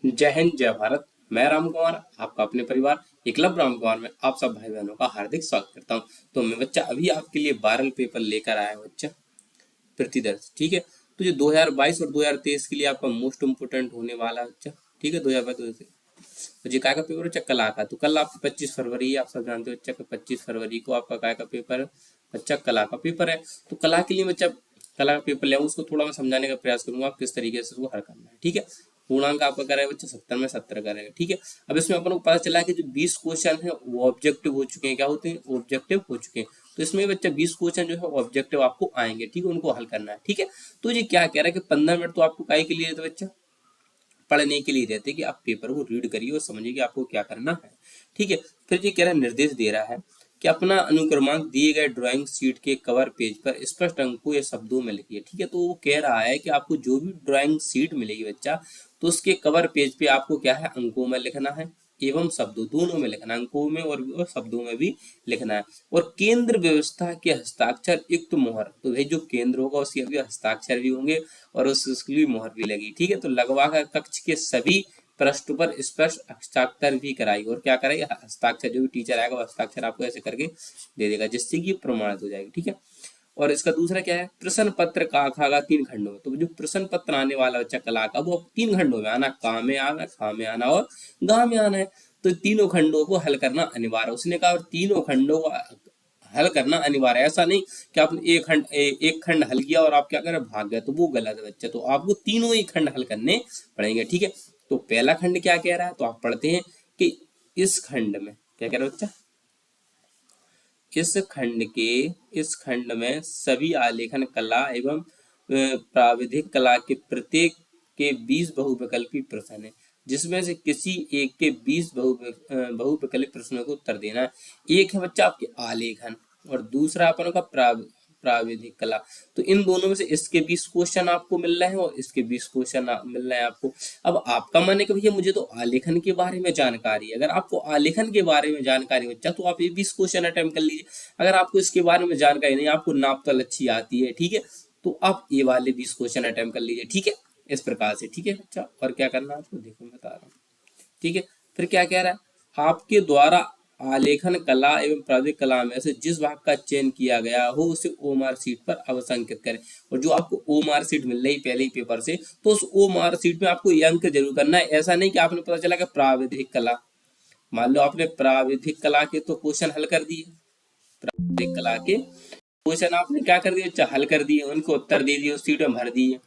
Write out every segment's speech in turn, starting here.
जय हिंद जय भारत। मैं राम कुमार, आपका अपने परिवार एकलव्य राम कुमार में आप सब भाई बहनों का हार्दिक स्वागत करता हूं। तो मैं बच्चा अभी आपके लिए वायरल पेपर लेकर आया हूं बच्चा, प्रतिदर्श। ठीक है, तो जो 2022 और 2023 के लिए आपका मोस्ट इम्पोर्टेंट होने वाला है बच्चा। ठीक है, 2022 तो जी काय का पेपर बच्चा कला का। तो कल आपकी 25 फरवरी है, आप सब जानते हो बच्चा कि 25 फरवरी को आपका काय का पेपर है बच्चा, कला का पेपर है। तो कला के लिए बच्चा कला का पेपर ले आऊँ, उसको थोड़ा मैं समझाने का प्रयास करूंगा आप किस तरीके से उसको हल करना है। ठीक है, पूर्णांक आपका करेगा बच्चा 70 में 70 करेगा। ठीक है, अब इसमें अपन को पता चला कि जो 20 क्वेश्चन है वो ऑब्जेक्टिव हो चुके हैं। क्या होते हैं? ऑब्जेक्टिव हो चुके हैं। तो इसमें बच्चा 20 क्वेश्चन जो है ऑब्जेक्टिव आपको आएंगे। ठीक है, उनको हल करना है। ठीक है, तो ये क्या कह रहा है कि 15 मिनट तो आपको काय के लिए देते बच्चा, पढ़ने के लिए रहते कि आप पेपर को रीड करिए और समझिए कि आपको क्या करना है। ठीक है, फिर ये कह रहा है, निर्देश दे रहा है कि अपना अनुक्रमांक दिए गए ड्राइंग शीट के कवर पेज पर स्पष्ट अंकों या शब्दों में लिखिए। ठीक है, तो वो कह रहा है कि आपको जो भी ड्राइंग शीट मिलेगी बच्चा, तो उसके कवर पेज पे आपको क्या है, अंकों में लिखना है एवं शब्दों दोनों में लिखना है, अंकों में और शब्दों में भी लिखना है। और केंद्र व्यवस्था के हस्ताक्षर युक्त मोहर, तो भाई जो केंद्र होगा उसके भी हस्ताक्षर भी होंगे और उसकी भी मोहर भी लगी। ठीक है, तो लगवाकर कक्ष के सभी पृष्ठ पर स्पष्ट हस्ताक्षर भी कराई। और क्या कराई? हस्ताक्षर, जो भी टीचर आएगा वो हस्ताक्षर आपको ऐसे करके दे देगा जिससे कि प्रमाणित हो जाएगी। ठीक है, और इसका दूसरा क्या है, प्रश्न पत्र का खागा 3 खंडों में। तो जो प्रश्न पत्र आने वाला बच्चा कला का, वो 3 खंडों में आना, का में आना, खा में आना और गा में आना है। तो तीनों खंडों को हल करना अनिवार्य। उसने कहा और तीनों खंडों को हल करना अनिवार्य है। ऐसा नहीं कि आपने एक खंड हल किया और आप क्या करें, भाग गए, तो वो गलत है बच्चा। तो आपको तीनों ही खंड हल करने पड़ेंगे। ठीक है, तो पहला खंड क्या कह रहा है, तो आप पढ़ते हैं कि इस खंड में क्या कह रहा है बच्चा, इस खंड में सभी आलेखन कला एवं प्राविधिक कला के प्रत्येक के 20 बहुविकल्पी प्रश्न है, जिसमें से किसी एक के 20 बहुविकल्पी प्रश्नों को उत्तर देना है। एक है बच्चा आपके आलेखन और दूसरा अपन का प्राविधिक कला। तो इन दोनों में से इसके 20 क्वेश्चन आपको मिल रहे हैं और इसके 20 क्वेश्चन मिल रहे हैं आपको। अब आपका मन है कि भैया मुझे तो आलेखन के बारे में जानकारी है। अगर आपको आलेखन के बारे में जानकारी बच्चा, तो आप ये 20 क्वेश्चन अटेम्प्ट कर लीजिए। अगर आपको इसके बारे में जानकारी नहीं, आपको नापतोल अच्छी आती है, ठीक है, तो आप ये वाले 20 क्वेश्चन अटेम्प्ट कर लीजिए। ठीक है, इस प्रकार से। ठीक है बच्चा, और क्या करना है आपको, देखो मैं बता रहा हूँ। ठीक है, फिर क्या कह रहा है, आपके द्वारा आलेखन कला एवं प्राविधिक कला में से जिस भाग का चयन किया गया हो उसे ओ मार्क शीट पर अवसंकित करें। और जो आपको ओ मार्क शीट मिल रही पहले ही पेपर से, तो उस ओ मार्क शीट में आपको ये अंक जरूर करना है। ऐसा नहीं कि आपने पता चला कि प्राविधिक कला, मान लो आपने प्राविधिक कला के तो क्वेश्चन हल कर दिए, प्राविधिक कला के क्वेश्चन आपने क्या कर दिया, हल कर दिए, उनको उत्तर दे दिए, उस सीट में भर दिए।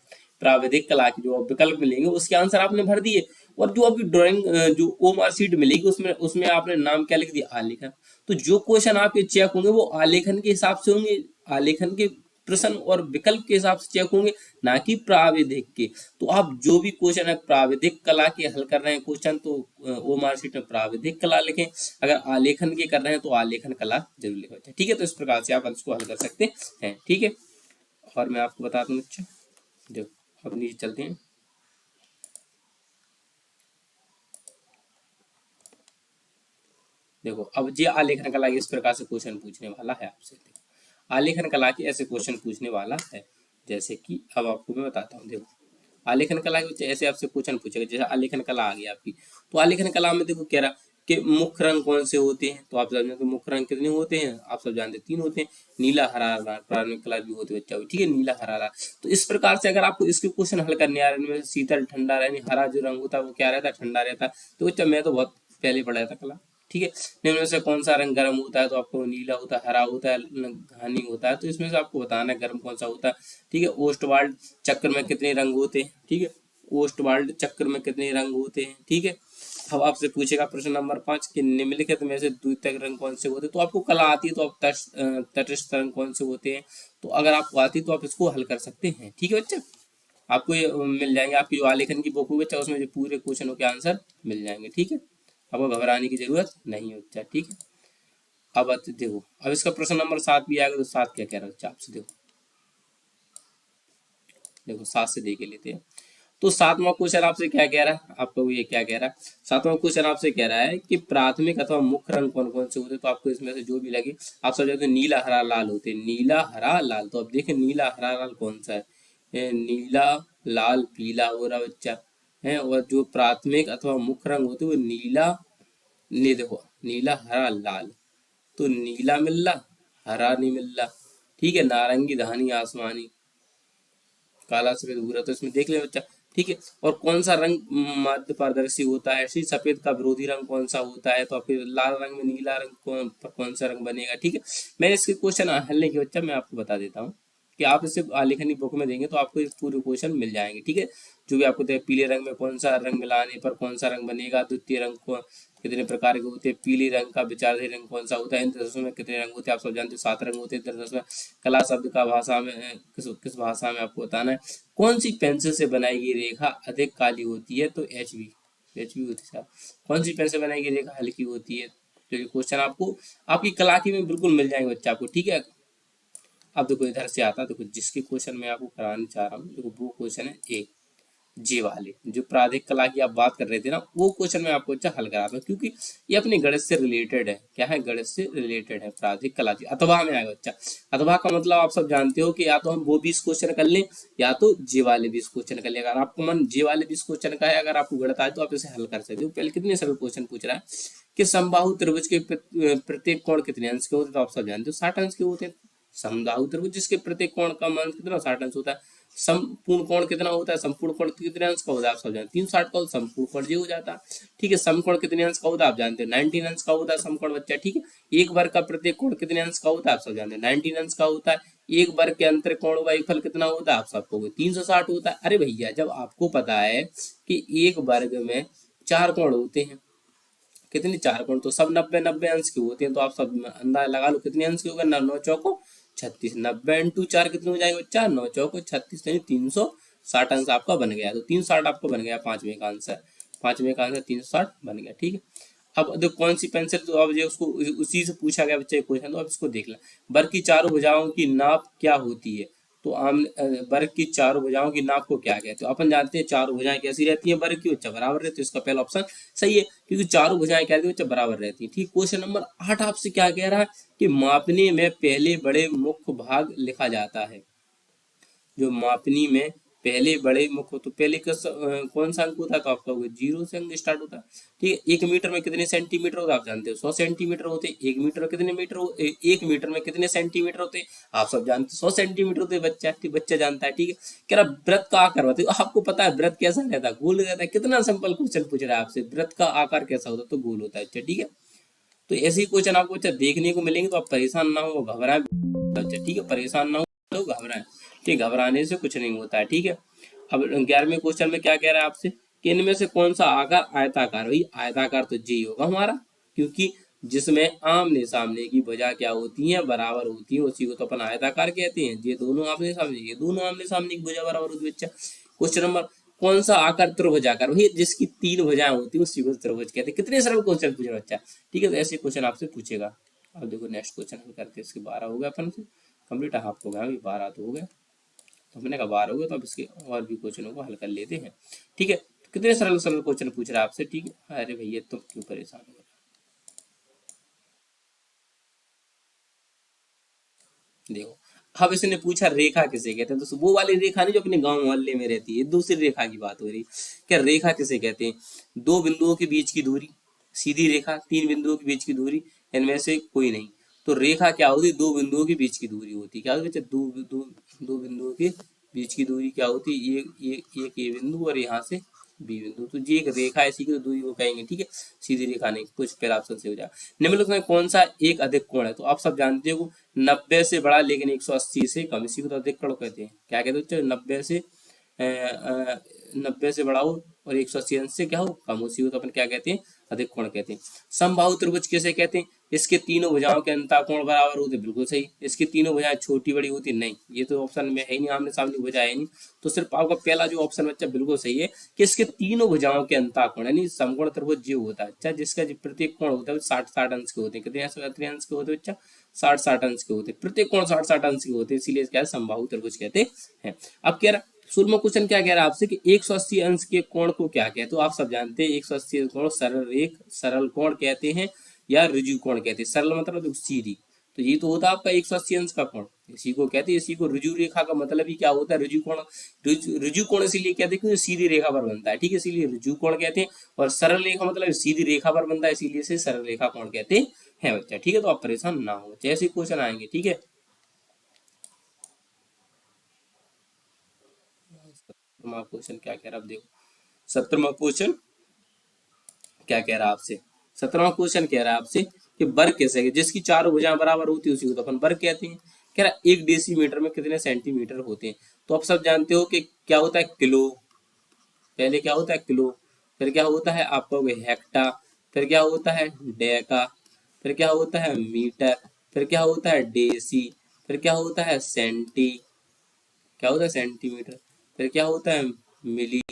प्राविधिक कला के जो विकल्प मिलेंगे उसके आंसर आपने भर दिए। और जो आपकी ड्राइंग जो ओ मार्क शीट मिलेगी उसमें उसमें आपने नाम क्या लिख दिया, आलेखन। तो जो क्वेश्चन आपके चेक होंगे वो आलेखन के हिसाब से होंगे, आलेखन के प्रश्न और विकल्प के हिसाब से चेक होंगे, ना कि प्राविधिक के। तो आप जो भी क्वेश्चन है प्राविधिक कला के हल कर रहे हैं क्वेश्चन, तो ओ मार्क शीट में प्राविधिक कला लिखें। अगर आलेखन के कर रहे हैं तो आलेखन कला जरूर लिखें। ठीक है, तो इस प्रकार से आप इसको हल कर सकते हैं। ठीक है, और मैं आपको बता दूं बच्चा, देखो अब नीचे चलते हैं। देखो अब ये आलेखन कला इस प्रकार से क्वेश्चन पूछने वाला है आपसे। देखो आलेखन कला के ऐसे क्वेश्चन पूछने वाला है, जैसे कि अब आपको मैं बताता हूँ। देखो आलेखन कला के ऐसे आपसे क्वेश्चन पूछेगा, जैसे आलेखन कला आ गई आपकी। तो आलेखन कला में देखो कह रहा कि मुख्य रंग कौन से होते हैं, तो आप सब जानते हैं मुख्य रंग कितने होते हैं, आप सब जानते हैं 3 होते हैं, नीला हरा लाल। प्राथमिक कलर भी होते बच्चा, ठीक है, नीला हरा लाल। तो इस प्रकार से अगर आपको इसके क्वेश्चन हल करने आ रहे हैं, शीतल ठंडा, यानी हरा जो रंग होता है वो क्या रहता है, ठंडा रहता है। तो बच्चा मैं तो बहुत पहले पढ़ा था कला। ठीक है, निम्न में से कौन सा रंग गर्म होता है, तो आपको नीला होता है, हरा होता है, घानी होता है। तो इसमें से आपको बताना है गर्म कौन सा होता है। ठीक है, ओस्टवाल्ड चक्र में कितने रंग होते हैं, ठीक है, ओस्टवाल्ड चक्र में कितने रंग होते हैं। ठीक है, अब आपसे पूछेगा प्रश्न नंबर 5 कि निम्नलिखित में से द्वितीयक रंग कौन से होते हैं। तो आपको कला आती है तो आप तटस्थ रंग कौन से होते हैं, तो अगर आपको आती है तो आप इसको हल कर सकते हैं। ठीक है बच्चा, आपको ये मिल जाएंगे, आपकी जो आलेखन की बुक होगी बच्चा उसमें जो पूरे क्वेश्चनों के आंसर मिल जाएंगे। ठीक है, आपको घबराने की जरूरत नहीं है बच्चा। ठीक है, अब देखो अब इसका प्रश्न नंबर 7 भी आएगा, तो 7 क्या कह रहा है बच्चा आपसे, देखो देखो 7 से देख लेते हैं। तो 7वां क्वेश्चन आपसे क्या कह रहा है, आपको ये क्या कह रहा है, 7वां क्वेश्चन आपसे कह रहा है कि प्राथमिक अथवा मुख्य रंग कौन कौन से होते हैं। तो आपको इसमें से जो भी लगे, आप सब जानते हैं नीला हरा लाल होते हैं, नीला हरा लाल। तो अब देखें नीला हरा लाल कौन सा है, नीला लाल पीला हो रहा बच्चा, है, और जो प्राथमिक अथवा मुख्य रंग होते हैं वो नीला, ने देखो नीला, हरा, लाल, तो नीला मिल रहा, हरा नहीं मिल रहा, ठीक है, नारंगी, धानी, आसमानी, काला, सफेद, भूरा, तो इसमें देख ले बच्चा, ठीक है। और कौन सा रंग मध्य पारदर्शी होता है, ऐसे ही सफेद का विरोधी रंग कौन सा होता है, तो फिर लाल रंग में नीला रंग कौन सा रंग बनेगा, ठीक है। मैंने इसके क्वेश्चन हल नहीं किया बच्चा, मैं आपको बता देता हूँ कि आप इसे आलेखनी बुक में देंगे तो आपको इस पूरे क्वेश्चन मिल जाएंगे, ठीक है। जो भी आपको पीले रंग में कौन सा रंग मिलाने पर कौन सा रंग बनेगा, द्वितीय रंग को कितने प्रकार के होते हैं, पीले रंग का विचारधारी रंग कौन सा होता है, इंद्रधनुष में कितने रंग होते हैं, आप सब जानते हो 7 रंग होते हैं इंद्रधनुष में। कला शब्द का भाषा में किस भाषा में आपको बताना है। कौन सी पेंसिल से बनाई गई रेखा अधिक काली होती है, तो एच बी होती है। कौन सी पेंसिल से बनाई गई रेखा हल्की होती है, तो ये क्वेश्चन आपको आपकी कलाकी में बिल्कुल मिल जाएंगे बच्चा आपको, ठीक है। अब देखो इधर से आता है, देखो जिसके क्वेश्चन मैं आपको कराने चाह रहा हूँ, देखो वो क्वेश्चन है ए, जे वाले जो प्राधिक कला की आप बात कर रहे थे ना, वो क्वेश्चन मैं आपको अच्छा हल कराता हूँ, क्योंकि ये अपने गणित से रिलेटेड है। क्या है, गणित से रिलेटेड है, प्राधिक कला की अथवा में आएगा बच्चा। अथवा का मतलब आप सब जानते हो कि या तो हम वो 20 क्वेश्चन कर लें, या तो जे वाले 20 क्वेश्चन कर लें। अगर आपको मन जे वाले 20 क्वेश्चन का है, अगर आपको गणित आए तो आप इसे हल कर सकते हो। पहले कितने सरल क्वेश्चन पूछ रहा है कि समबाहु त्रिभुज के प्रत्येक कोण कितने अंश के होते हैं, तो आप सब जानते हो 60 अंश के होते हैं। समबाहु त्रिभुज जिसके प्रत्येक कोण का मान कितना 60 अंश होता है। संपूर्ण कोण कितना होता है, संपूर्ण कोण कितने अंश का होता है, आप सब जानते हैं 360 का, संपूर्ण कोण ये हो जाता है, ठीक है। समकोण कितने अंश का होता है, आप जानते हैं 19 अंश का होता है समकोण बच्चा, ठीक है। एक वर्ग का प्रत्येक कोण कितने अंश का होता है, आप सब जानते हैं 19 अंश का होता है। एक वर्ग के अंतर कोण का फल कितना होता है, आप सबको 360 होता है। अरे भैया, जब आपको पता है कि एक वर्ग में 4 कोण होते हैं, कितने 4 कोण, तो सब 90 अंश के होते हैं, तो आप सब अंदाजा लगा लो कितने अंश के होगा, 9 चौको 36, 90 इंटू 4 कितने हो जाएंगे बच्चा, 9 चौको 36, यानी 360 अंश आपका बन गया। तो 360 आपको बन गया, पांचवें का आंसर, 360 बन गया, ठीक है। अब देखो कौन सी पेंसिल, तो अब ये उसको उसी से पूछा गया बच्चे क्वेश्चन, तो अब इसको देख लें। वर्ग की चारों भुजाओं की नाप क्या होती है, तो आम वर्ग की चारों भुजाओं की नाप को क्या कहते हैं, तो अपन जानते हैं चारों भुजाएं कैसी रहती हैं, वर्ग की बच्चा बराबर रहती है, इसका पहला ऑप्शन सही है, क्योंकि चारों भुजाएं क्या रहती है बच्चा बराबर रहती है, ठीक। क्वेश्चन नंबर 8 आपसे क्या कह रहा है कि मापनी में पहले बड़े मुख्य भाग लिखा जाता है। जो मापनी में पहले बड़े मुख्य, तो पहले का कौन सा अंक होता है, तो आपका 0 से अंक स्टार्ट होता है, ठीक है। 1 मीटर में कितने सेंटीमीटर होता है, आप जानते हो 100 सेंटीमीटर होते हैं। 1 मीटर में कितने मीटर 1 मीटर में कितने सेंटीमीटर होते हैं, आप सब जानते हो 100 सेंटीमीटर होते हैं बच्चा, ठीक, बच्चा जानता है, ठीक है। कह रहा व्रत का आकार बताओ, आपको पता है व्रत कैसा रहता है, गोल रहता है। कितना सिंपल क्वेश्चन पूछ रहा है आपसे, व्रत का आकार कैसा होता है, तो गोल होता है, अच्छा ठीक है। तो ऐसे ही क्वेश्चन आपको अच्छा देखने को मिलेंगे, तो आप परेशान ना हो, घबराएं अच्छा, ठीक है, परेशान ना हो, तो घबराएं, ठीक, घबराने से कुछ नहीं होता है, ठीक है। अब 11वें क्वेश्चन में क्या कह रहा है आपसे कि इनमें से कौन सा आकार आयताकार, भाई आयताकार तो जी होगा हमारा, क्योंकि जिसमें आमने सामने की भुजा क्या होती है, बराबर होती है, उसी को तो अपन आयताकार कहते हैं। ये दोनों आमने सामने, ये दोनों आमने सामने की भुजा बराबर होती है बच्चा। क्वेश्चन नंबर, कौन सा आकार त्रिभुजाकार, भाई जिसकी 3 भुजाएं होती है उसी को त्रिभुज कहते हैं। कितने सरल क्वेश्चन पूछ रहा बच्चा, ठीक है, तो ऐसे क्वेश्चन आपसे पूछेगा। अब देखो नेक्स्ट क्वेश्चन हम करते हैं, इसके 12 हो गए अपन से कंप्लीट, हाफ हो गया, अभी 12 तो हो गया, तो हमने कहा 12 हो गया, तो अब इसके और भी क्वेश्चनों को हल कर लेते हैं, ठीक है। तो कितने सरल सरल क्वेश्चन पूछ रहा है आपसे, ठीक है। अरे भैया तुम क्यों परेशान हो, देखो अब इसने पूछा रेखा किसे कहते हैं, तो वो वाली रेखा नहीं जो अपने गांव मोहल्ले में रहती है, दूसरी रेखा की बात हो रही। क्या रेखा किसे कहते हैं, दो बिंदुओं के बीच की दूरी, सीधी रेखा, तीन बिंदुओं के बीच की दूरी, इनमें से कोई नहीं। तो रेखा क्या होती है, दो बिंदुओं के बीच की दूरी होती है। क्या होती है, दो बिंदुओं के बीच की दूरी क्या होती है, एक ये बिंदु और यहाँ से बी बिंदु, तो ये एक रेखा है, इसी की तो दूरी को कहेंगे, ठीक है। सीधी रेखा नहीं, कुछ पहला ऑप्शन से हो जाए। निम्नलिखित में कौन सा एक अधिक कोण है, तो आप सब जानते हो 90 से बड़ा लेकिन 180 से कम, इसी को तो अधिक कोण कहते हैं। क्या कहते हैं, 90 से बड़ा हो और 180 अंश से क्या हो, कम, उसी को तो अपन क्या कहते हैं, अधिक कोण कहते हैं। समबाहु त्रिभुज किसे कहते हैं, इसके तीनों भुजाओं के अंतः कोण बराबर होते, बिल्कुल सही। इसकी तीनों भुजाएं छोटी बड़ी होती, नहीं, ये तो ऑप्शन में है ही नहीं, आमने सामने भुजा है नहीं। तो सिर्फ आपका पहला जो ऑप्शन बच्चा बिल्कुल सही है कि इसके तीनों भुजाओं के अंतः कोण, यानी समकोण त्रिभुज जो होता है अच्छा, जिसका जो प्रत्येक कोण होता है 60-60 अंश के होते हैं। कितने अंश के होते हैं बच्चा, 60-60 अंश के होते हैं, प्रत्येक कोण 60-60 अंश के होते हैं, इसीलिए क्या है, समबाहु त्रिभुज कहते हैं। अब कह रहा शुरू में क्वेश्चन क्या कह रहा है आपसे कि 180 अंश के कोण को क्या कहते हैं, तो आप सब जानते हैं 180 कोण सरल कोण कहते हैं या ऋजु कोण कहते हैं। सरल मतलब सीधी, तो ये तो होता है आपका 180 अंश का कोण, इसी को कहते हैं, इसी को ऋजु रेखा का मतलब ही क्या होता है, ऋजु कोण। ऋजु कोण इसीलिए कहते हैं क्योंकि सीधी रेखा पर बनता है, ठीक है, इसीलिए ऋजु कोण कहते हैं। और सरल रेखा मतलब सीधी रेखा पर बनता है, इसीलिए इसे सरल रेखा कोण कहते हैं बच्चा, ठीक है। तो आप परेशान ना हो, जैसे क्वेश्चन आएंगे, ठीक है। 17वां क्वेश्चन क्या कह रहा है, अब देखो 17वां क्वेश्चन क्या कह रहा है आपसे। 17वां क्वेश्चन कह रहा है आपसे कि वर्ग कैसे है, जिसकी चारों भुजाएं बराबर होती है उसी को तो अपन वर्ग कहते हैं। कह रहा है 1 डेसीमीटर में कितने सेंटीमीटर होते हैं। तो आप सब जानते हो कि क्या होता है किलो, पहले क्या होता है किलो, फिर क्या होता है आपका हेक्टा, फिर क्या होता है डेका, फिर क्या होता है मीटर, फिर क्या होता है डेसी, फिर क्या होता है सेंटी, क्या होता है सेंटीमीटर, फिर क्या होता है मिली,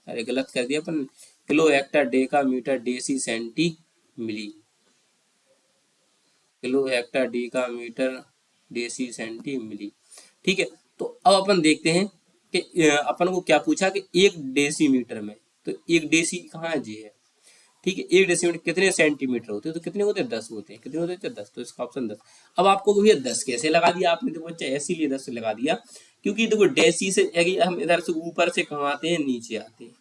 अरे गलत कर दिया अपन, kilo hecto deca metre deci centi milli, kilo hecto deca metre deci centi milli, ठीक है। तो अब अपन देखते हैं कि अपन को क्या पूछा कि 1 डेसीमीटर में, तो 1 डेसी कहाँ है जी है, ठीक है। 1 डेसीमीटर कितने सेंटीमीटर होते हैं, तो कितने होते हैं 10 होते हैं, कितने होते हैं 10, तो इसका ऑप्शन 10। अब आपको भैया 10 कैसे लगा दिया आपने, देखो बच्चा ऐसे लिए 10 लगा दिया, क्योंकि देखो डेसी से हम इधर से ऊपर से कहाँ आते हैं, नीचे आते हैं।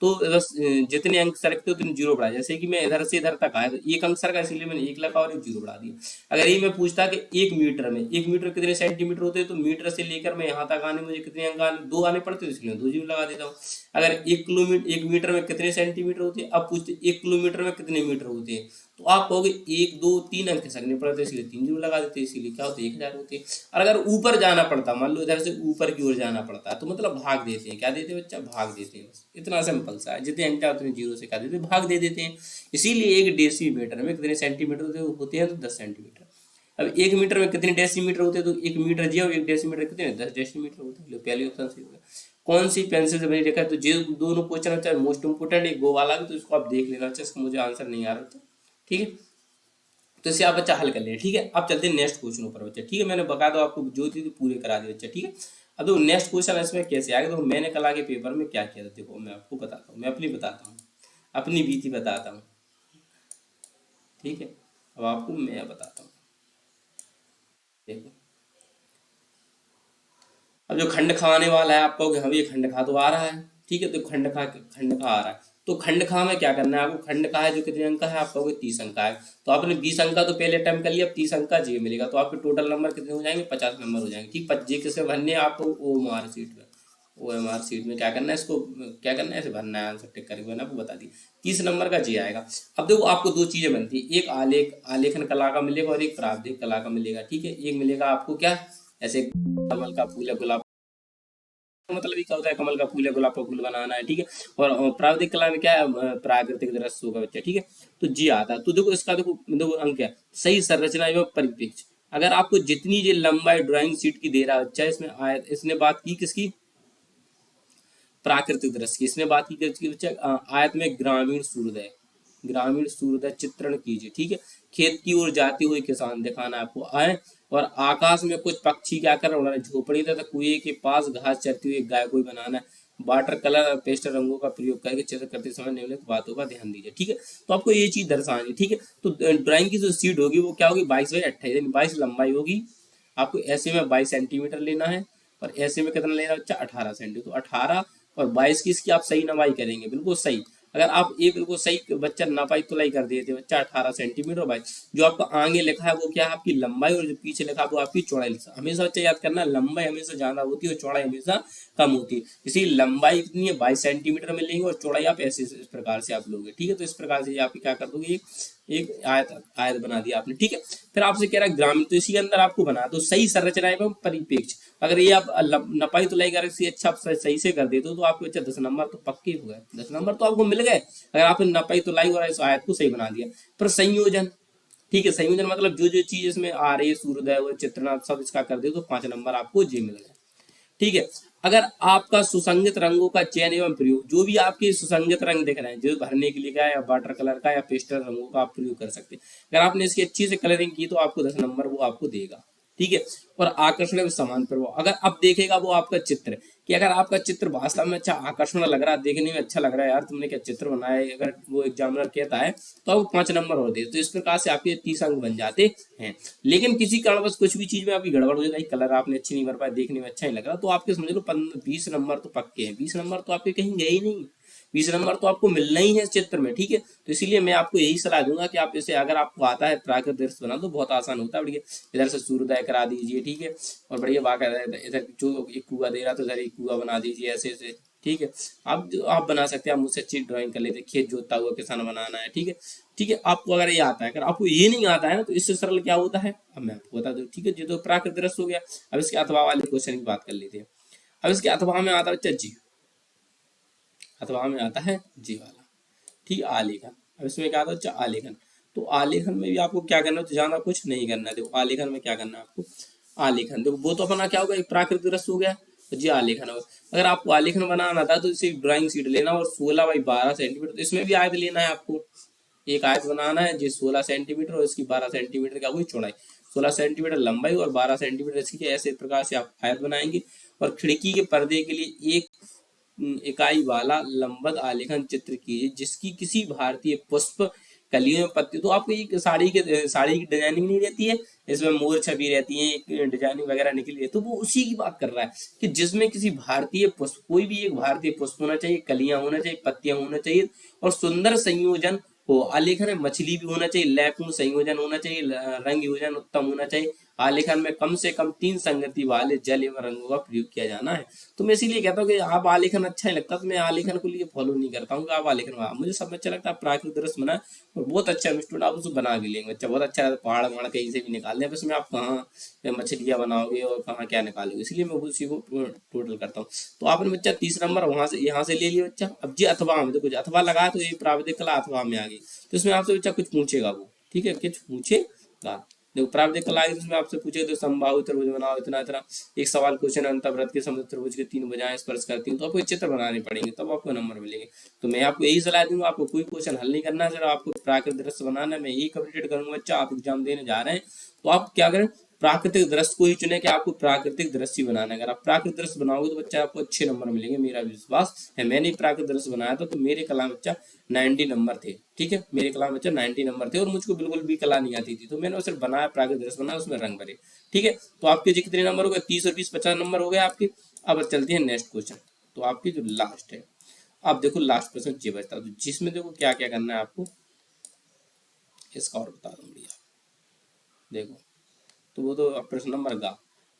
तो बस जितने अंक सरकते उतने जीरो बढ़ा, जैसे कि मैं इधर से इधर तक आया तो एक अंक सरका, इसलिए मैंने एक लगा और एक जीरो बढ़ा दिया। अगर ये मैं पूछता कि 1 मीटर में, 1 मीटर कितने सेंटीमीटर होते हैं, तो मीटर से लेकर मैं यहाँ तक आने मुझे कितने अंक आने, 2 आने पड़ते, इसलिए 2 जीरो लगा देता हूँ। अगर 1 मीटर में कितने सेंटीमीटर होते हैं, अब पूछते 1 किलोमीटर में कितने मीटर होते हैं, तो आप कहोगे 1 2 3 अंक सरकने पड़ते, इसलिए 3 जीरो लगा देते, इसीलिए क्या होते 1000 होते हैं। और अगर ऊपर जाना पड़ता, मान लो इधर से ऊपर की ओर जाना पड़ता है, तो मतलब भाग देते हैं, क्या देते हैं बच्चा, भाग देते हैं, बस इतना सिंपल सा है, जितने अंक उतने जीरो से क्या देते हैं, भाग दे देते हैं। इसीलिए 1 डेसीमीटर में कितने सेंटीमीटर होते हैं, तो 10 सेंटीमीटर। अब 1 मीटर में कितने डेसीमीटर होते हैं, तो 1 मीटर जी और 1 डेसीमीटर कितने 10 डेसीमीटर होते हैं। पहले ऑप्शन सही होगा। कौन सी पेंसिल से बनी रेखा है, तो जो दोनों क्वेश्चन अच्छा मोस्ट इंपोर्टेंट एक गो वाला भी, तो इसको आप देख लेना अच्छा, इसका मुझे आंसर नहीं आ रहा था, ठीक है। तो इसे आप बच्चा हल कर लें, ठीक है। अब चलते हैं नेक्स्ट क्वेश्चन ऊपर बच्चा, ठीक है। मैंने बता दो आपको जो चीज पूरे करा दी बच्चा, ठीक है। अब देखो नेक्स्ट क्वेश्चन इसमें कैसे आएगा, देखो मैंने कल आगे पेपर में क्या किया था, देखो मैं आपको बताता हूँ, मैं अपनी बताता हूँ, अपनी बीती बताता हूँ, ठीक है। अब आपको मैं बताता हूँ, देखो अब जो खंड खा आने वाला है, आप कहोगे हाँ ये खंड खा तो आ रहा है, ठीक है। तो खंड खा आ रहा है, तो खंड खा में क्या करना है आपको, खंड खा है जो कितने अंक का है, आप कहोगे 30 अंक का है। तो आपने 20 अंक का तो पहले अटेम्प्ट कर लिया, अब 30 अंक का जी मिलेगा, तो आपके टोटल नंबर कितने हो जाएंगे, 50 नंबर हो जाएंगे, ठीक। 25 किसमें भरने हैं आपको, OMR सीट में, OMR सीट में क्या करना है, इसको क्या करना है, ऐसे भरना है, आंसर टिक करके मैंने आपको बता दी। 30 नंबर का जी आएगा। अब देखो आपको दो चीजें बनती है, एक आलेखन कला का मिलेगा और एक प्रावधिक कला का मिलेगा, ठीक है। एक मिलेगा आपको क्या, ऐसे कमल का फूल है, गुलाब मतलब ये क्या होता है, कमल का फूल है, गुलाब का फूल बनाना है, ठीक है। और प्रावधिक कला में क्या है, प्राकृतिक दृश्य होगा बच्चा, ठीक है। तो जी आता है। तो देखो इसका देखो देखो अंक क्या है, सही संरचना एवं परिप्रेक्ष्य। अगर आपको जितनी ये लंबाई ड्राइंग शीट की दे रहा है बच्चा, इसमें आयत, इसने बात की किसकी, प्राकृतिक दृश्य की, इसने बात की किसकी बच्चा, आयत में ग्रामीण सूर्योदय, ग्रामीण सूर्योदय चित्रण कीजिए, ठीक है। खेत की ओर जाते हुए किसान दिखाना है आपको आए, और आकाश में कुछ पक्षी क्या कर रहे हैं, झोपड़ी तथा कुएं के पास घास चरती हुई एक गाय को बनाना है। वाटर कलर और पेस्टल रंगों का प्रयोग करके चित्र करते समय निम्नलिखित बातों का ध्यान दीजिए, ठीक है। तो आपको ये चीज दर्शानी, ठीक है। तो ड्राइंग की जो सीट होगी वो क्या होगी, 22/28, 22 लंबाई होगी, आपको ऐसे में 22 सेंटीमीटर लेना है, और ऐसे में कितना लेना बच्चा, 18 सेंटीमीटर। तो 18 और 22 की इसकी आप सही नवाई करेंगे, बिल्कुल सही। अगर आप एक बिल्कुल सही बच्चा नपाई तुलाई कर देते बच्चा, 18 सेंटीमीटर 22, जो आपका आगे लिखा है वो क्या है, आपकी लंबाई, और जो पीछे लिखा है वो आपकी चौड़ाई। हमेशा बच्चा याद करना, लंबाई हमेशा ज्यादा होती है और चौड़ाई हमेशा कम होती है। इसी लंबाई कितनी है, 22 सेंटीमीटर में लेंगे, और चौड़ाई आप ऐसे इस प्रकार से आप लोगे, ठीक है। तो इस प्रकार से आप क्या कर दोगे, एक आयत आयत बना दिया आपने, ठीक है। फिर आपसे कह रहा है ग्रामीण, तो इसी के अंदर आपको बना, तो सही संरचना एवं परिप्रेक्ष्य। अगर ये आप नपाई तुलाई कर अच्छा सही से कर देते हो, तो आपको अच्छा 10 नंबर तो पक्के हो गए, 10 नंबर तो आपको मिल गए, अगर आपने नपाई तुलाई और इस आयत को सही बना दिया। पर संयोजन, ठीक है, संयोजन मतलब जो जो चीज इसमें आ रही है, सूर्योदय और चित्रण सब इसका कर दे, तो 5 नंबर आपको जी मिल गए, ठीक है। अगर आपका सुसंगत रंगों का चयन एवं प्रयोग, जो भी आपके सुसंगत रंग दिख रहे हैं, जो भरने के लिए का या वाटर कलर का या पेस्टल रंगों का आप प्रयोग कर सकते हैं, अगर आपने इसकी अच्छी से कलरिंग की तो आपको 10 नंबर वो आपको देगा, ठीक है। और आकर्षण में समान प्रभाव, अगर अब देखेगा वो आपका चित्र, कि अगर आपका चित्र वास्तव में अच्छा आकर्षण लग रहा है, देखने में अच्छा लग रहा है, यार तुमने क्या चित्र बनाया है, अगर वो एग्जामिनर कहता है तो आपको 5 नंबर और दे, तो इस प्रकार से आपके 30 अंक बन जाते हैं। लेकिन किसी कारणवश कुछ भी चीज में आपकी गड़बड़ हो जाए, कलर आपने अच्छी नहीं कर पाया, देखने में अच्छा नहीं लग रहा, तो आपके समझ लो 20 नंबर तो पक्के हैं, 20 नंबर तो आपके कहीं गए ही नहीं, 20 नंबर तो आपको मिलना ही है इस चित्र में, ठीक है। तो इसीलिए मैं आपको यही सलाह दूंगा कि आप इसे, अगर आपको आता है प्राकृतिक दृश्य बना, तो बहुत आसान होता है, बढ़िया इधर से सूर्योदय करा दीजिए, ठीक है, और बढ़िया बाकायदा इधर जो एक कुआ दे रहा तो इधर एक कुआ बना दीजिए, ऐसे ऐसे, ठीक है। आप बना सकते हैं, आप मुझसे अच्छी ड्राइंग कर लेते, खेत जोतता हुआ किसान बनाना है, ठीक है, ठीक है। आपको अगर ये आता है, अगर आपको ये नहीं आता है ना, तो इससे सरल क्या होता है, अब मैं आपको बता दूं, ठीक है। ये तो प्राकृतिक दृश्य हो गया। अब इसके अथवा वाले क्वेश्चन की बात कर लेते हैं। अब इसके अथवा में आता है बच्चा जी, अथवा में आता है जी वाला, ठीक, आलेखन। अब इसमें क्या आता है बच्चा, आलेखन। तो आलेखन में भी आपको क्या करना है, तो ज्यादा कुछ नहीं करना है। देखो आलेखन में क्या करना है आपको, आलेखन देखो वो तो अपना क्या होगा, एक प्राकृतिक दृश्य हो गया, तो जी आलेखन होगा। अगर आपको आलेखन बनाना था तो इसे ड्राइंग शीट लेना और 16 बाई 12 सेंटीमीटर, तो इसमें भी आयत लेना है आपको, एक आयत बनाना है जी 16 सेंटीमीटर, और इसकी 12 सेंटीमीटर का हुई चौड़ाई, 16 सेंटीमीटर लंबाई और 12 सेंटीमीटर इसकी, ऐसे प्रकार से आप आयत बनाएंगे। और खिड़की के पर्दे के लिए एक इकाई वाला लंबवत आलेखन चित्र कीजिए, जिसकी किसी भारतीय पुष्प कलियों में पत्ती, तो आपको एक साड़ी की डिजाइनिंग नहीं रहती है, इसमें मोर छवि रहती है, एक डिजाइनिंग वगैरह निकली है, तो वो उसी की बात कर रहा है, कि जिसमें किसी भारतीय पुष्प, कोई भी एक भारतीय पुष्प होना चाहिए, कलियां होना चाहिए, पत्तियां होना चाहिए, और सुंदर संयोजन हो। आलेखन में मछली भी होना चाहिए, लयपूर्ण संयोजन होना चाहिए, रंग योजन उत्तम होना चाहिए। आलेखन में कम से कम 3 संगति वाले जल एवं रंगों का प्रयोग किया जाना है। तो मैं इसीलिए कहता हूँ कि आप आलेखन अच्छा ही लगता है, तो मैं आलेखन को लिए फॉलो नहीं करता हूँ कि आप आलेखन बना, मुझे सब अच्छा लगता है, प्राकृतिक दृश्य बना और बहुत अच्छा स्टूडेंट, आप उसको बना भी लेंगे, बच्चा बहुत अच्छा है, पहाड़ वहाड़ कहीं से भी निकाल दें, बस में आप कहाँ मछलियाँ बनाओगे और कहाँ क्या निकालोगे, इसलिए मैं उसी को टोटल करता हूँ। तो आपने बच्चा 30 नंबर वहां से यहाँ से ले लिया बच्चा। अब जी अथवा में तो कुछ अथवा लगा, तो ये प्राविधिक कला अथवा में आ गई, तो इसमें आपसे बच्चा कुछ पूछेगा वो, ठीक है, कुछ पूछेगा। देखो प्राविधिक कला है, इसमें आपसे पूछे तो समबाहु त्रिभुज बनाओ, इतना इतना, एक सवाल क्वेश्चन, अंतःव्रत के समुद्र त्रिभुज के 3 भुजाएं स्पर्श करती हैं, तो आपको चित्र बनाने पड़ेंगे, तब आपको नंबर मिलेंगे। तो मैं आपको यही सलाह दूंगा, आपको कोई क्वेश्चन हल नहीं करना है, सिर्फ आपको प्राकृतिक दृश्य बनाना है। मैं यही कम्प्लीट करूंगा बच्चा, आप एग्जाम देने जा रहे हैं तो आप क्या करें, प्राकृतिक दृश्य को ही चुने कि आपको प्राकृतिक दृश्य बनाना है। अगर आप प्राकृतिक दृश्य बनाओगे तो बच्चा आपको अच्छे नंबर मिलेंगे, मेरा विश्वास है। मैंने प्राकृतिक दृश्य बनाया था, तो मेरे कला में बच्चा 90 नंबर थे, ठीक है, मेरे कला में बच्चा 90 नंबर थे, और मुझको बिल्कुल भी कला नहीं आती थी, तो मैंने सिर्फ बनाया, प्राकृतिक दृश्य बनाया, उसमें रंग भरे, ठीक है। तो आपके जी कितने नंबर हो गए, 30 और 20 50 नंबर हो गए आपके। अब चलते हैं नेक्स्ट क्वेश्चन, तो आपकी जो लास्ट है, अब देखो लास्ट क्वेश्चन ये बचता, तो जिसमें देखो क्या क्या करना है आपको, इसका और बता दूं भैया। देखो तो वो तो प्रश्न नंबर गा,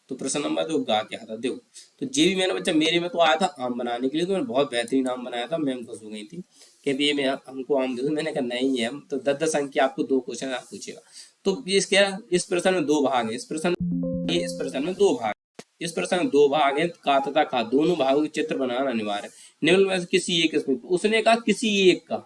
तो प्रश्न नंबर देखो गा क्या था, देखो तो ये भी मैंने बच्चा, मेरे में तो आया था आम बनाने के लिए, तो मैंने बहुत बेहतरीन आम बनाया था, मैम खुश हो गई थी, कहती ये मैं हमको आम दे दो, मैंने कहा नहीं है हम तो 10-10 अंक की आपको 2 क्वेश्चन आप पूछेगा। तो ये क्या, इस प्रश्न में 2 भाग है, इस प्रश्न ये इस प्रश्न में 2 भाग, इस प्रश्न में 2 भाग है, का तथा खा दोनों भागों के चित्र बनाना अनिवार्य है, निम्न में से किसी एक इसमें, उसने कहा किसी एक का,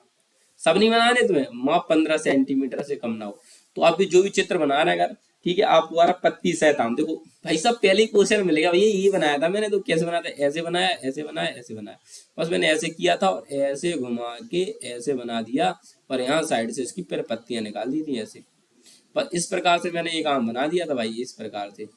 सब नहीं बनाने तुम्हें, माप 15 सेंटीमीटर से कम ना हो। तो आप भी जो भी चित्र बना रहे हैं अगर, ठीक है, आप द्वारा पत्ती सैताम, देखो भाई साहब पहले ही क्वेश्चन मिलेगा, भैया ये बनाया था मैंने, तो कैसे बनाया था, ऐसे बनाया, ऐसे बनाया, ऐसे बनाया, बस मैंने ऐसे किया था और ऐसे घुमा के ऐसे बना दिया, और यहाँ साइड से इसकी फिर पत्तियां निकाल दी थी ऐसे, बस इस प्रकार से मैंने एक आम बना दिया था भाई, इस प्रकार से,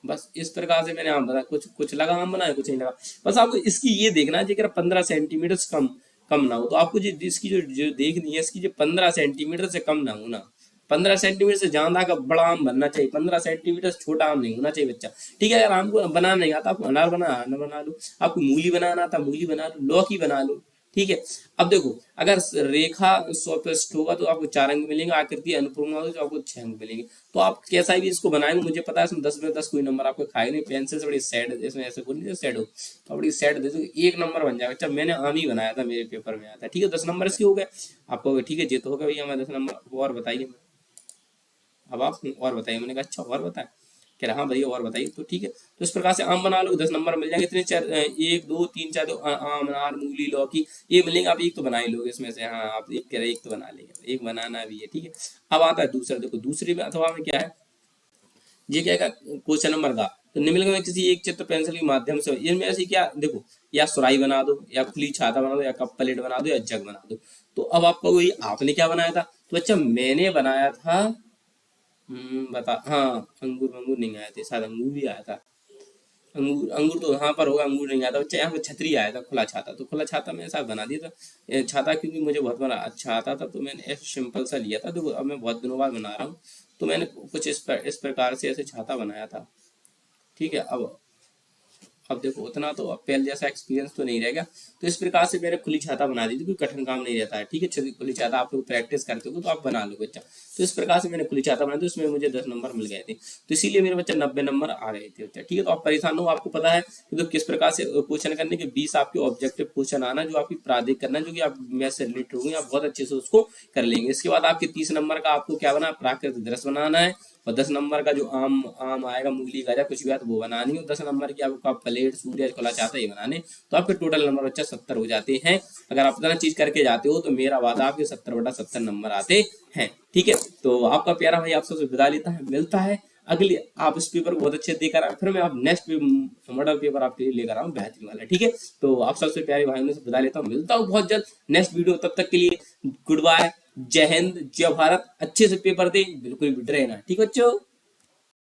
बस इस प्रकार से मैंने आम बना, कुछ कुछ लगा आम बनाया, कुछ नहीं लगा। बस आपको इसकी ये देखना है, अगर 15 सेंटीमीटर से कम कम ना हो, तो आपको इसकी जो देखनी है, इसकी जो 15 सेंटीमीटर से कम ना हो ना, 15 सेंटीमीटर से ज्यादा का बड़ा आम बनना चाहिए, 15 सेंटीमीटर से छोटा आम नहीं होना चाहिए बच्चा, ठीक है। अगर आम को बनाना नहीं आता, आपको अनार बना लो, आपको मूली बनाना आता, मूली बना लो, लौकी बना लो, ठीक है। अब देखो अगर रेखा स्वपृष्ठ होगा तो आपको 4 अंक मिलेंगे, आकृति अनुपूर्ण होगा तो आपको 6 अंक मिलेंगे। तो आप कैसा भी इसको बनाएंगे, मुझे पता है इसमें 10 में 10 कोई नंबर आपको खाएगा नहीं, पेंसिल से बड़ी सेड, इसमें ऐसे बोल नहीं सेड हो, तो बड़ी सेड दे दो, 1 नंबर बन जाएगा। अच्छा मैंने आम ही बनाया था, मेरे पेपर में आया था, ठीक है, 10 नंबर इसके हो गए आपको, ठीक है, ये तो होगा भैया, मैं 10 नंबर, और बताइए, अब आप और बताइए, मैंने कहा अच्छा और बताए, कह रहा हाँ भैया और बताइए, तो ठीक है। तो इस प्रकार से आम बना लो, 10 नंबर मिल जाएंगे, इतने 4 1 2 3 4 आम अनार मूली लौकी ये मिलेंगे, आप एक तो बना ही लोगे इसमें से, हाँ आप एक कह रहे एक तो बना लेंगे, एक बनाना भी है, ठीक है। अब आता है दूसरा, देखो दूसरे में अथवा में क्या है, ये क्या है क्वेश्चन नंबर का, तो निम्नलिखित में किसी एक चित्र पेंसिल के माध्यम से, इनमें ऐसी क्या देखो, या सुराही बना दो, या खुली छाता बना दो, या कप प्लेट बना दो, या जग बना दो। तो अब आपको वही आपने क्या बनाया था, तो अच्छा मैंने बनाया था बता, हाँ अंगूर अंगूर नहीं आए थे, शायद अंगूर भी आया था। अंगूर अंगूर तो यहाँ पर होगा, अंगूर नहीं आया था बच्चा, यहाँ पे छतरी आया था, खुला छाता, तो खुला छाता मैंने साथ बना दिया था। छाता क्योंकि मुझे बहुत बड़ा अच्छा आता था, तो मैंने ऐसे सिंपल सा लिया था, तो अब मैं बहुत दिनों बाद बना रहा हूँ, तो मैंने कुछ इस प्रकार से ऐसे छाता बनाया था। ठीक है, अब देखो उतना तो अब पहले जैसा एक्सपीरियंस तो नहीं रहेगा, तो इस प्रकार से मैंने खुली छाता बना दी थी, कोई कठिन काम नहीं रहता है। ठीक है, खुली छाता आप लोग प्रैक्टिस करते हो तो आप बना लो बच्चा। तो इस प्रकार से मैंने खुली छाता बनाई थी, उसमें मुझे 10 नंबर मिल गए थे, तो इसीलिए मेरे बच्चा 90 नंबर आ रहे थे बच्चा। ठीक है, तो आप परेशान हो, आपको पता है कि तो किस प्रकार से क्वेश्चन करने के 20 आपके ऑब्जेक्टिव क्वेश्चन आना, जो आपकी प्राधिक करना, जो कि आप मैथ से रिलेटेड होंगे, आप बहुत अच्छे से उसको कर लेंगे। इसके बाद आपके 30 नंबर का आपको क्या बना, प्राकृतिक दृश्य बनाना है, और 10 नंबर का जो आम आम आएगा, मूली गाजर कुछ भी आया तो वो बनानी है। 10 नंबर की आपको प्लेट सूर्य खुला चाहता है ये बनाने, तो आपके टोटल नंबर बच्चा 70 हो जाते हैं। अगर आप इतना चीज करके जाते हो तो मेरा वादा आपके 70/70 नंबर आते हैं। ठीक है, तो आपका प्यारा भाई आप सबसे विदा लेता है, मिलता है अगले, आप इस पेपर को बहुत अच्छे देकर आए, फिर मैं आप नेक्स्ट मॉडल पेपर आपके लिए लेकर आऊँ बेहतरीन वाला। ठीक है, तो आप सबसे प्यारे भाई से विदा लेता हूँ, मिलता हूँ बहुत जल्द नेक्स्ट वीडियो, तब तक के लिए गुड बाय, जय हिंद, जय भारत, अच्छे से पेपर दे, बिल्कुल भी डरे ना। ठीक बच्चों।